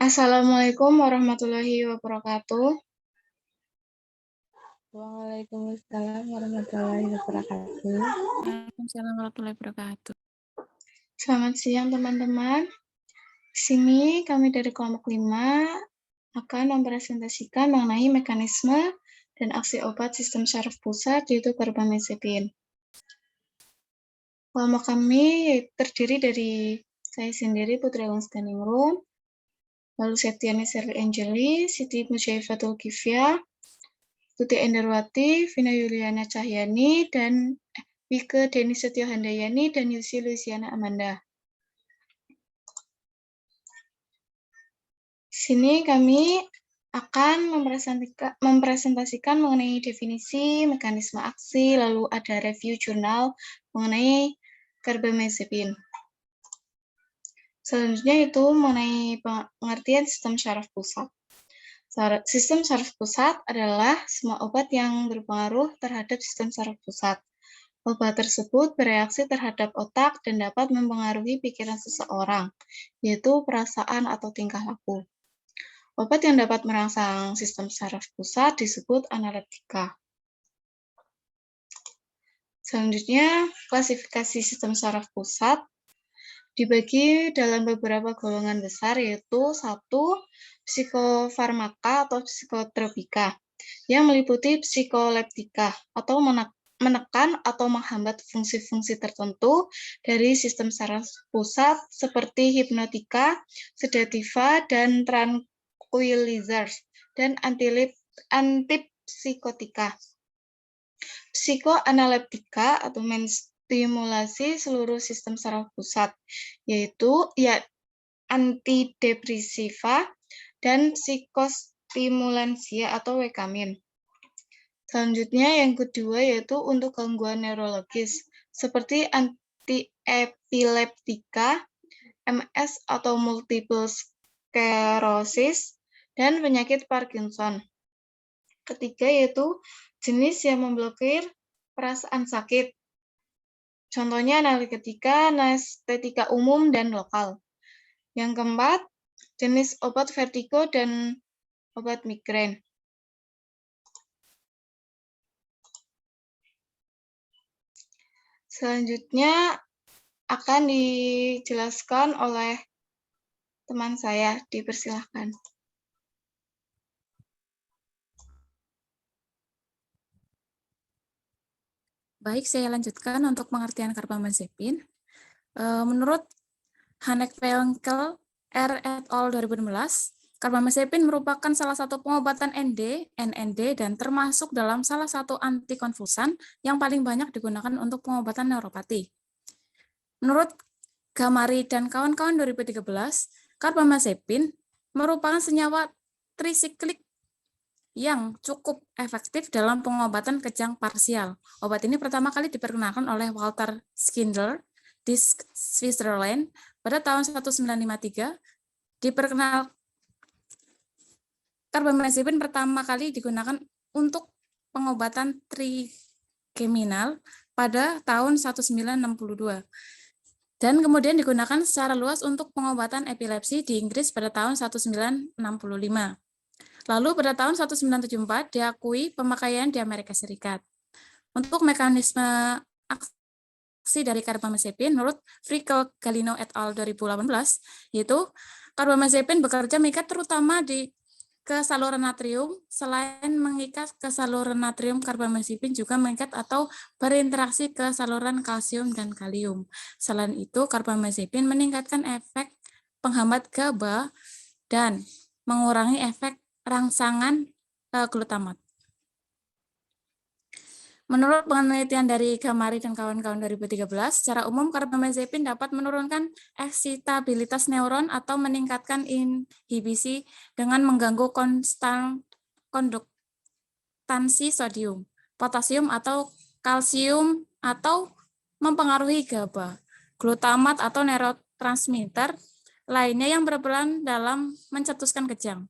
Assalamualaikum warahmatullahi wabarakatuh. Waalaikumsalam warahmatullahi wabarakatuh. Waalaikumsalam warahmatullahi wabarakatuh. Selamat siang teman-teman. Di sini kami dari kelompok 5 akan mempresentasikan mengenai mekanisme dan aksi obat sistem syaraf pusat yaitu karbamazepin. Kelompok kami terdiri dari saya sendiri Putri Agustianingrum, lalu Septiani Sherly Angeli, Siti Mujaifatul Kifya, Tuti Endarwati, Vina Yuliana Cahyani, dan Wike Deni Setio Handayani, dan Yusi Luisiana Amanda. Di sini kami akan mempresentasikan mengenai definisi, mekanisme aksi, lalu ada review jurnal mengenai karbamazepin. Selanjutnya itu mengenai pengertian sistem syaraf pusat. Sistem syaraf pusat adalah semua obat yang berpengaruh terhadap sistem syaraf pusat. Obat tersebut bereaksi terhadap otak dan dapat mempengaruhi pikiran seseorang, yaitu perasaan atau tingkah laku. Obat yang dapat merangsang sistem syaraf pusat disebut analeptika. Selanjutnya, klasifikasi sistem syaraf pusat dibagi dalam beberapa golongan besar, yaitu 1. Psikofarmaka atau psikotropika, yang meliputi psikoleptika atau menekan atau menghambat fungsi-fungsi tertentu dari sistem syaraf pusat seperti hipnotika, sedativa, dan tranquilizers, dan antipsikotika. Psikoanaleptika atau menstimulasi seluruh sistem syaraf pusat, yaitu antidepresiva dan psikostimulansia atau wekamin. Selanjutnya yang kedua yaitu untuk gangguan neurologis seperti antiepileptika, MS atau multiple sclerosis, dan penyakit Parkinson. Ketiga yaitu jenis yang memblokir perasaan sakit. Contohnya analgetika, anestetika umum, dan lokal. Yang keempat, jenis obat vertigo dan obat migrain. Selanjutnya akan dijelaskan oleh teman saya, dipersilahkan. Baik, saya lanjutkan untuk pengertian karbamazepin. Menurut Haneck-Winkel R. et al. 2016, karbamazepin merupakan salah satu pengobatan ND, NND, dan termasuk dalam salah satu antikonvulsan yang paling banyak digunakan untuk pengobatan neuropati. Menurut Gamari dan kawan-kawan 2013, karbamazepin merupakan senyawa trisiklik yang cukup efektif dalam pengobatan kejang parsial. Obat ini pertama kali diperkenalkan oleh Walter Schindler di Switzerland pada tahun 1953. Karbamazepin pertama kali digunakan untuk pengobatan trigeminal pada tahun 1962. Dan kemudian digunakan secara luas untuk pengobatan epilepsi di Inggris pada tahun 1965. Lalu pada tahun 1974 diakui pemakaian di Amerika Serikat. Untuk mekanisme aksi dari karbamazepin menurut Frickel, Galino et al. 2018, yaitu karbamazepin bekerja mengikat terutama ke saluran natrium. Selain mengikat ke saluran natrium, karbamazepin juga mengikat atau berinteraksi ke saluran kalsium dan kalium. Selain itu, karbamazepin meningkatkan efek penghambat GABA dan mengurangi efek rangsangan glutamat. Menurut penelitian dari Gamari dan kawan-kawan 2013, secara umum karbamazepin dapat menurunkan eksitabilitas neuron atau meningkatkan inhibisi dengan mengganggu konduktansi sodium, potasium atau kalsium atau mempengaruhi GABA, glutamat atau neurotransmitter lainnya yang berperan dalam mencetuskan kejang.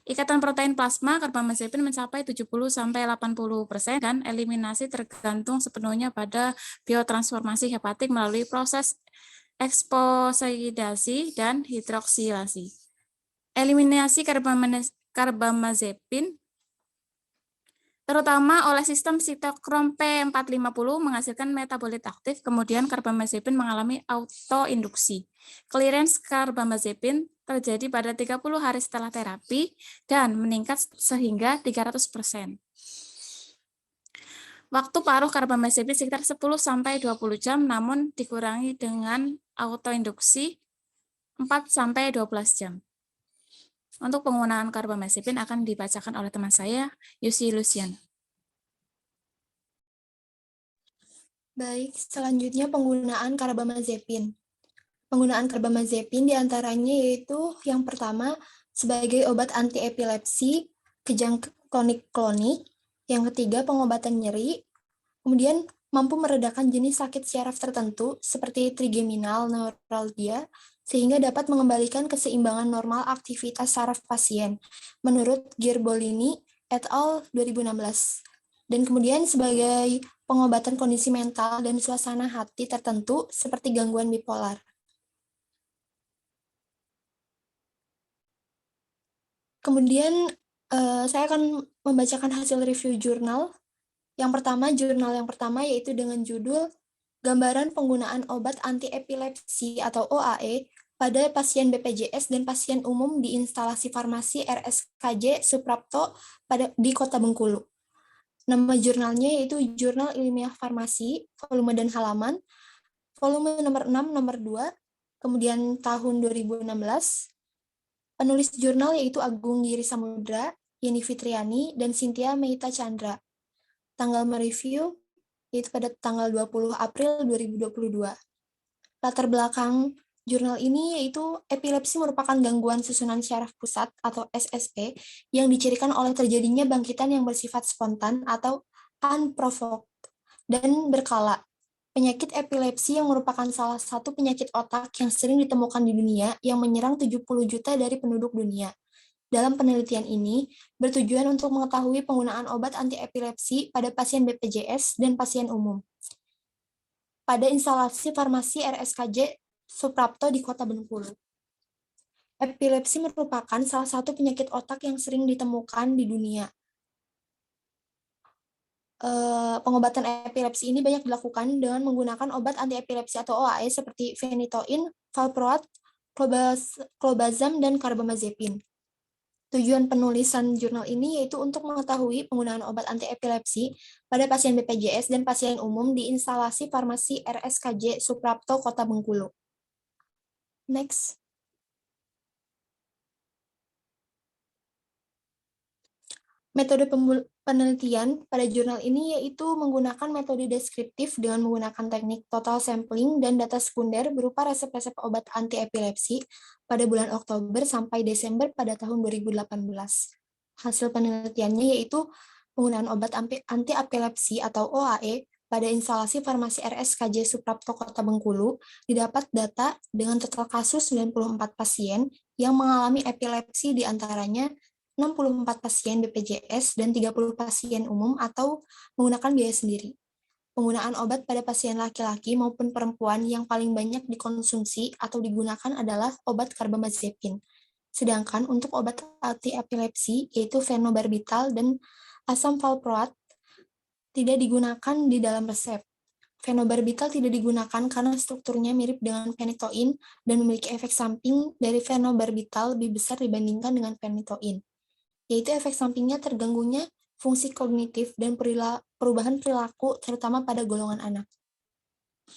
Ikatan protein plasma karbamazepin mencapai 70–80% dan eliminasi tergantung sepenuhnya pada biotransformasi hepatik melalui proses eksposidasi dan hidroksilasi. eliminasi karbamazepin terutama oleh sistem sitokrom P450 menghasilkan metabolit aktif, kemudian karbamazepin mengalami autoinduksi. Clearance karbamazepin terjadi pada 30 hari setelah terapi dan meningkat sehingga 300%. Waktu paruh karbamazepin sekitar 10-20 jam, namun dikurangi dengan autoinduksi 4-12 jam. Untuk penggunaan karbamazepin akan dibacakan oleh teman saya, Yusi Lucian. Baik, selanjutnya penggunaan karbamazepin. Penggunaan karbamazepin diantaranya yaitu yang pertama sebagai obat anti-epilepsi, kejang klonik-klonik, yang ketiga pengobatan nyeri, kemudian mampu meredakan jenis sakit syaraf tertentu seperti trigeminal neuralgia, sehingga dapat mengembalikan keseimbangan normal aktivitas saraf pasien, menurut Gerbolini et al. 2016. Dan kemudian sebagai pengobatan kondisi mental dan suasana hati tertentu seperti gangguan bipolar. Kemudian saya akan membacakan hasil review jurnal. Yang pertama yaitu dengan judul Gambaran Penggunaan Obat Anti-Epilepsi atau OAE pada pasien BPJS dan pasien umum di instalasi farmasi RSKJ Suprapto di Kota Bengkulu. Nama jurnalnya yaitu Jurnal Ilmiah Farmasi, volume dan halaman, volume nomor 6, nomor 2, kemudian tahun 2016. Penulis jurnal yaitu Agung Giri Samudra, Yeni Fitriani, dan Cynthia Meita Chandra. Tanggal mereview yaitu pada tanggal 20 April 2022. Latar belakang jurnal ini yaitu epilepsi merupakan gangguan susunan syaraf pusat atau SSP yang dicirikan oleh terjadinya bangkitan yang bersifat spontan atau unprovoked dan berkala. Penyakit epilepsi yang merupakan salah satu penyakit otak yang sering ditemukan di dunia yang menyerang 70 juta dari penduduk dunia. Dalam penelitian ini, bertujuan untuk mengetahui penggunaan obat anti-epilepsi pada pasien BPJS dan pasien umum. Pada instalasi farmasi RSKJ Suprapto di Kota Bengkulu. Epilepsi merupakan salah satu penyakit otak yang sering ditemukan di dunia. Pengobatan epilepsi ini banyak dilakukan dengan menggunakan obat anti-epilepsi atau OAE seperti phenytoin, valproat, clobazam, dan karbamazepin. Tujuan penulisan jurnal ini yaitu untuk mengetahui penggunaan obat anti-epilepsi pada pasien BPJS dan pasien umum di instalasi farmasi RSKJ Suprapto Kota Bengkulu. Next. Metode penelitian pada jurnal ini yaitu menggunakan metode deskriptif dengan menggunakan teknik total sampling dan data sekunder berupa resep-resep obat anti-epilepsi pada bulan Oktober sampai Desember pada tahun 2018. Hasil penelitiannya yaitu penggunaan obat anti-epilepsi atau OAE pada instalasi farmasi RSKJ Suprapto Kota Bengkulu didapat data dengan total kasus 94 pasien yang mengalami epilepsi di antaranya 64 pasien BPJS dan 30 pasien umum atau menggunakan biaya sendiri. Penggunaan obat pada pasien laki-laki maupun perempuan yang paling banyak dikonsumsi atau digunakan adalah obat karbamazepin. Sedangkan untuk obat anti-epilepsi yaitu fenobarbital dan asam valproat tidak digunakan di dalam resep. Fenobarbital tidak digunakan karena strukturnya mirip dengan phenytoin dan memiliki efek samping dari fenobarbital lebih besar dibandingkan dengan phenytoin, yaitu efek sampingnya terganggunya fungsi kognitif dan perubahan perilaku terutama pada golongan anak.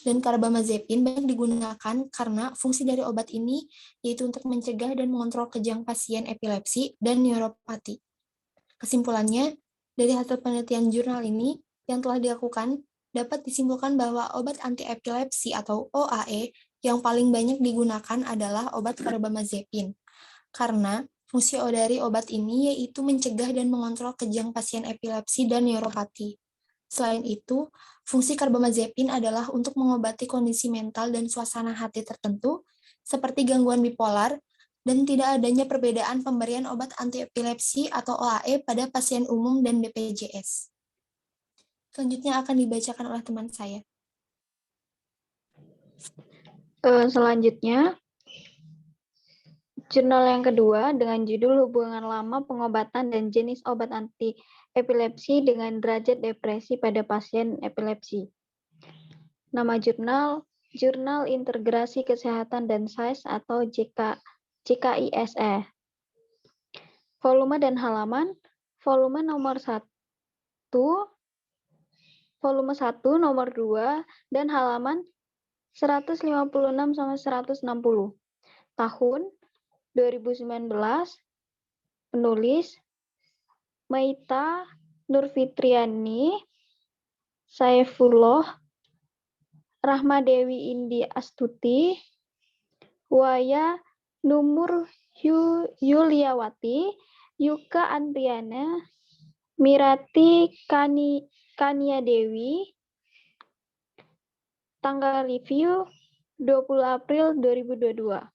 Dan karbamazepin banyak digunakan karena fungsi dari obat ini yaitu untuk mencegah dan mengontrol kejang pasien epilepsi dan neuropati. Kesimpulannya, dari hasil penelitian jurnal ini yang telah dilakukan, dapat disimpulkan bahwa obat anti-epilepsi atau OAE yang paling banyak digunakan adalah obat karbamazepin. Karena fungsi dari obat ini yaitu mencegah dan mengontrol kejang pasien epilepsi dan neuropati. Selain itu, fungsi karbamazepin adalah untuk mengobati kondisi mental dan suasana hati tertentu, seperti gangguan bipolar, dan tidak adanya perbedaan pemberian obat anti-epilepsi atau OAE pada pasien umum dan BPJS. Selanjutnya akan dibacakan oleh teman saya. Selanjutnya, Jurnal yang kedua dengan judul Hubungan Lama Pengobatan dan Jenis Obat Anti Epilepsi dengan Derajat Depresi pada Pasien Epilepsi. Nama jurnal, Jurnal Integrasi Kesehatan dan Sains atau JKISE. Volume dan halaman, volume nomor 1, volume 1, nomor 2, dan halaman 156 sampai 160. Tahun 2019, penulis Maita Nurfitriani, Saifullah, Rahmadewi Indi Astuti, Waya Numur Yuliawati, Yuka Andriana, Mirati Kania Dewi. Tanggal review 20 April 2022.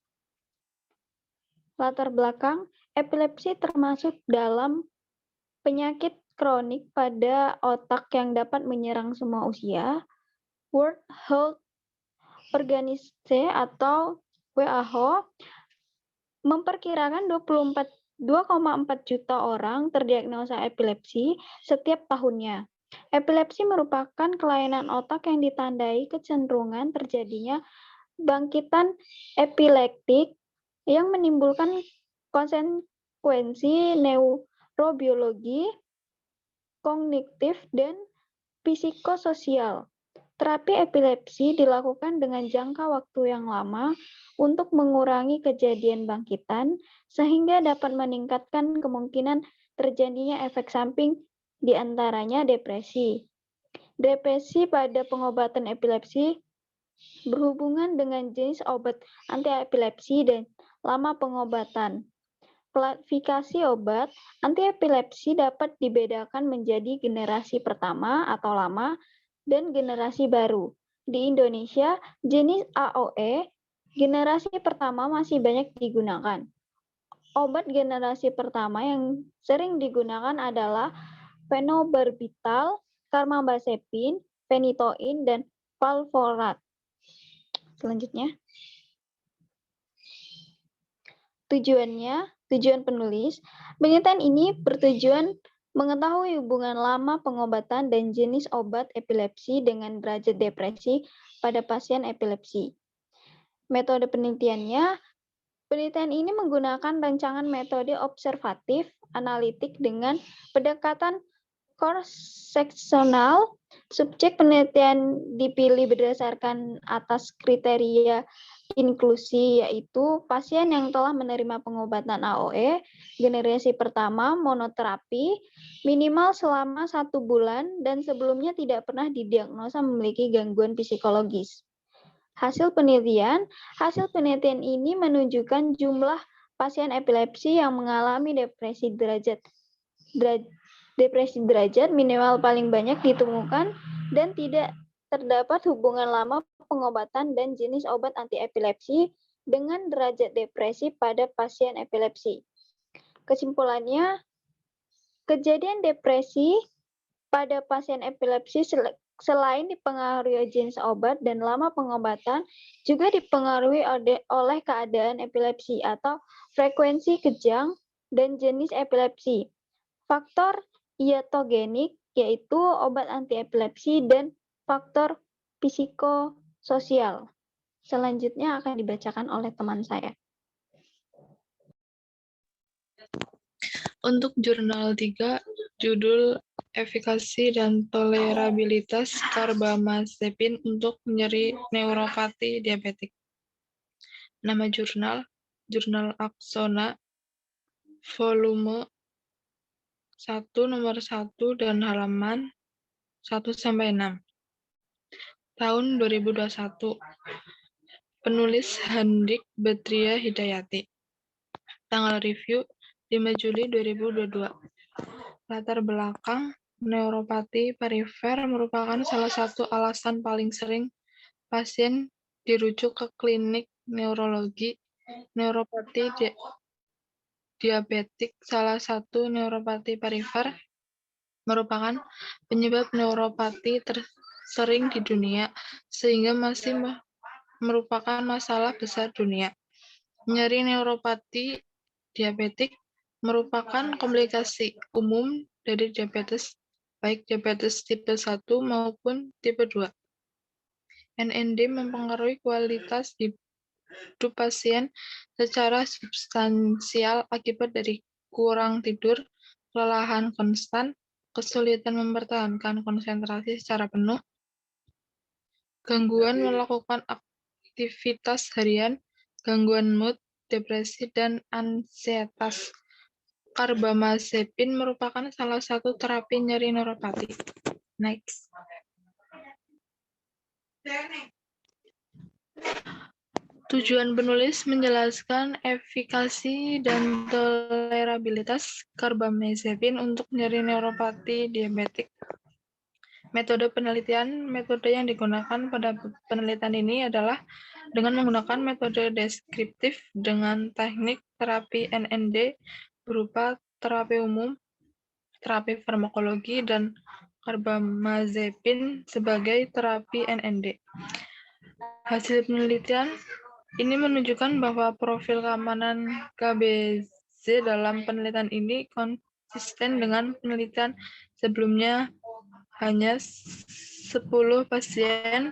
Latar belakang, epilepsi termasuk dalam penyakit kronik pada otak yang dapat menyerang semua usia. World Health Organization atau WHO memperkirakan 2,4 juta orang terdiagnosa epilepsi setiap tahunnya. Epilepsi merupakan kelainan otak yang ditandai kecenderungan terjadinya bangkitan epileptik yang menimbulkan konsekuensi neurobiologi, kognitif, dan psikososial. Terapi epilepsi dilakukan dengan jangka waktu yang lama untuk mengurangi kejadian bangkitan, sehingga dapat meningkatkan kemungkinan terjadinya efek samping, di antaranya depresi. Depresi pada pengobatan epilepsi berhubungan dengan jenis obat anti-epilepsi dan lama pengobatan. Klasifikasi obat anti-epilepsi dapat dibedakan menjadi generasi pertama atau lama dan generasi baru. Di Indonesia, jenis AOE generasi pertama masih banyak digunakan. Obat generasi pertama yang sering digunakan adalah fenobarbital, carbamazepine, phenytoin, dan valproat. Selanjutnya, tujuan penulis, penelitian ini bertujuan mengetahui hubungan lama pengobatan dan jenis obat epilepsi dengan derajat depresi pada pasien epilepsi. Metode penelitiannya, penelitian ini menggunakan rancangan metode observatif analitik dengan pendekatan cross-seksional. Subjek penelitian dipilih berdasarkan atas kriteria inklusi, yaitu pasien yang telah menerima pengobatan AOE generasi pertama monoterapi minimal selama 1 bulan dan sebelumnya tidak pernah didiagnosa memiliki gangguan psikologis. Hasil penelitian ini menunjukkan jumlah pasien epilepsi yang mengalami depresi derajat minimal paling banyak ditemukan dan tidak terdapat hubungan lama pengobatan dan jenis obat anti-epilepsi dengan derajat depresi pada pasien epilepsi. Kesimpulannya, kejadian depresi pada pasien epilepsi selain dipengaruhi jenis obat dan lama pengobatan, juga dipengaruhi oleh keadaan epilepsi atau frekuensi kejang dan jenis epilepsi. Faktor iatrogenik, yaitu obat anti-epilepsi, dan faktor psikososial. Selanjutnya akan dibacakan oleh teman saya. Untuk jurnal 3, judul Efikasi dan Tolerabilitas Carbamazepine untuk Nyeri Neuropati Diabetik. Nama jurnal, Jurnal Axona, volume 1, nomor 1, dan halaman 1-6. Tahun 2021. Penulis Handik Badriah Hidayati. Tanggal review 5 Juli 2022. Latar belakang, neuropati perifer merupakan salah satu alasan paling sering pasien dirujuk ke klinik neurologi. Neuropati diabetik, salah satu neuropati perifer, merupakan penyebab neuropati tersering di dunia, sehingga masih merupakan masalah besar dunia. Nyeri neuropati diabetik merupakan komplikasi umum dari diabetes, baik diabetes tipe 1 maupun tipe 2. NND mempengaruhi kualitas hidup pasien secara substansial akibat dari kurang tidur, kelelahan konstan, kesulitan mempertahankan konsentrasi secara penuh, gangguan melakukan aktivitas harian, gangguan mood, depresi, dan ansietas. Karbamazepin merupakan salah satu terapi nyeri neuropati. Next. Tujuan penulis menjelaskan efikasi dan tolerabilitas karbamazepin untuk nyeri neuropati diabetik. Metode penelitian, metode yang digunakan pada penelitian ini adalah dengan menggunakan metode deskriptif dengan teknik terapi NND berupa terapi umum, terapi farmakologi, dan karbamazepin sebagai terapi NND. Hasil penelitian ini menunjukkan bahwa profil keamanan KBZ dalam penelitian ini konsisten dengan penelitian sebelumnya. Hanya 10 pasien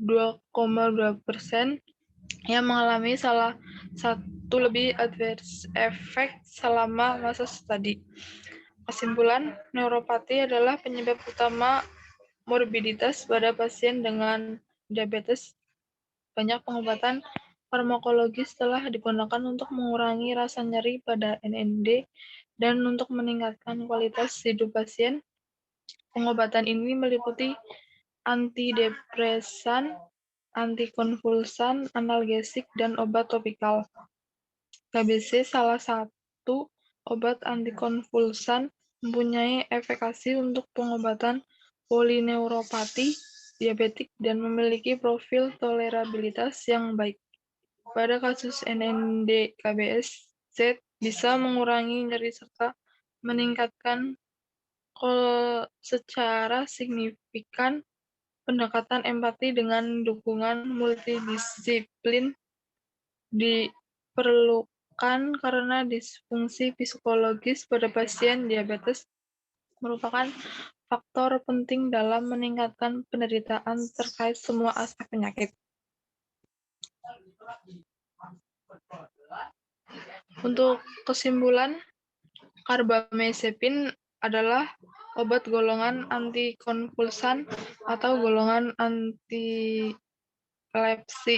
2,2% yang mengalami salah satu lebih adverse effect selama masa studi. Kesimpulan, neuropati adalah penyebab utama morbiditas pada pasien dengan diabetes. Banyak pengobatan farmakologis telah digunakan untuk mengurangi rasa nyeri pada NND dan untuk meningkatkan kualitas hidup pasien. Pengobatan ini meliputi antidepresan, antikonvulsan, analgesik, dan obat topikal. KBC salah satu obat antikonvulsan mempunyai efikasi untuk pengobatan polineuropati diabetik dan memiliki profil tolerabilitas yang baik. Pada kasus NND, KBZ bisa mengurangi nyeri serta meningkatkan secara signifikan pendekatan empati dengan dukungan multidisiplin diperlukan karena disfungsi psikologis pada pasien diabetes merupakan faktor penting dalam meningkatkan penderitaan terkait semua aspek penyakit. Untuk kesimpulan, karbamazepin adalah obat golongan antikonvulsan atau golongan anti-epilepsi.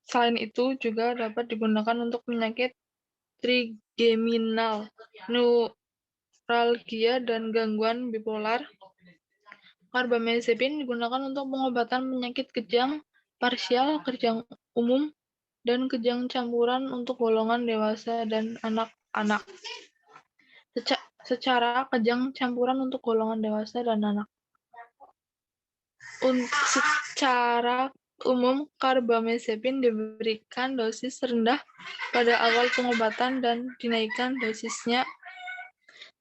Selain itu, juga dapat digunakan untuk penyakit trigeminal, neuralgia, dan gangguan bipolar. Karbamazepin digunakan untuk pengobatan penyakit kejang parsial, kejang umum, dan kejang campuran untuk golongan dewasa dan anak-anak. Secara kejang campuran untuk golongan dewasa dan anak. Secara umum, karbamazepin diberikan dosis rendah pada awal pengobatan dan dinaikkan dosisnya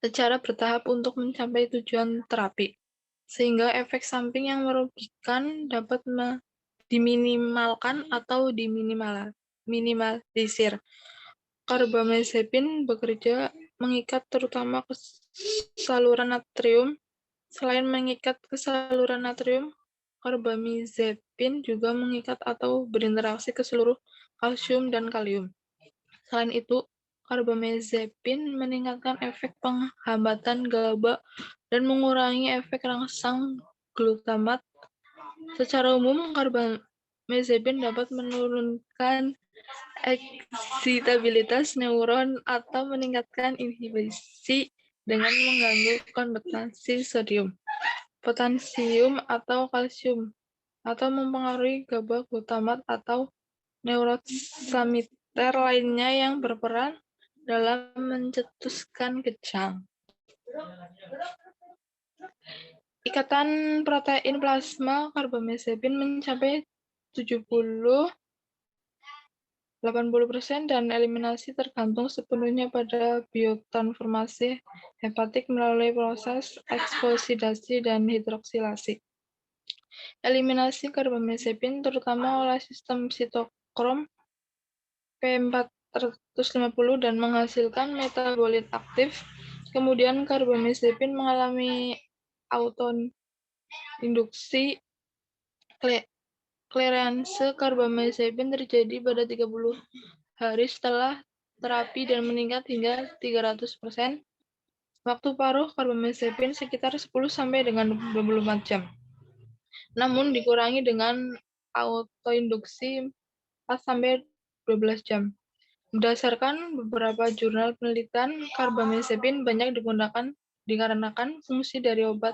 secara bertahap untuk mencapai tujuan terapi, sehingga efek samping yang merugikan dapat diminimalkan atau diminimalisir. Karbamazepin bekerja mengikat terutama ke saluran natrium. Selain mengikat ke saluran natrium, karbamazepin juga mengikat atau berinteraksi ke seluruh kalsium dan kalium. Selain itu, karbamazepin meningkatkan efek penghambatan GABA dan mengurangi efek rangsang glutamat. Secara umum, karbamazepin dapat menurunkan eksitabilitas neuron atau meningkatkan inhibisi dengan mengganggu konduksi sodium, potasium, atau kalsium, atau mempengaruhi GABA, glutamat, atau neurotransmitter lainnya yang berperan dalam mencetuskan kejang. Ikatan protein plasma karbamazepin mencapai 70–80% dan eliminasi tergantung sepenuhnya pada biotransformasi hepatik melalui proses eksosidasi dan hidroksilasi. Eliminasi karbamazepin terutama oleh sistem sitokrom P4 450 dan menghasilkan metabolit aktif. Kemudian karbamazepin mengalami autoinduksi. Kleranse karbamazepin terjadi pada 30 hari setelah terapi dan meningkat hingga 300%. Waktu paruh karbamazepin sekitar 10 sampai dengan 24 jam. Namun dikurangi dengan autoinduksi 4 sampai 12 jam. Berdasarkan beberapa jurnal penelitian, karbamazepin banyak digunakan dikarenakan fungsi dari obat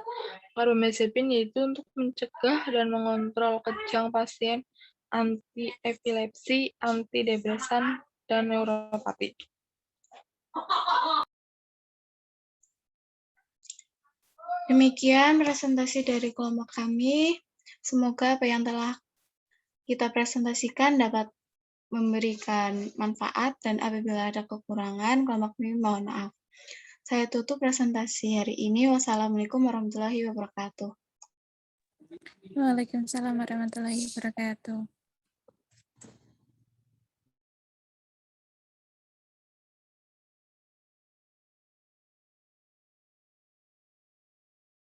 karbamazepin yaitu untuk mencegah dan mengontrol kejang pasien anti-epilepsi, antidepresan, dan neuropati. Demikian presentasi dari kelompok kami. Semoga apa yang telah kita presentasikan dapat memberikan manfaat, dan apabila ada kekurangan, kelompok kami mohon maaf. Saya tutup presentasi hari ini. Wassalamualaikum warahmatullahi wabarakatuh. Waalaikumsalam warahmatullahi wabarakatuh.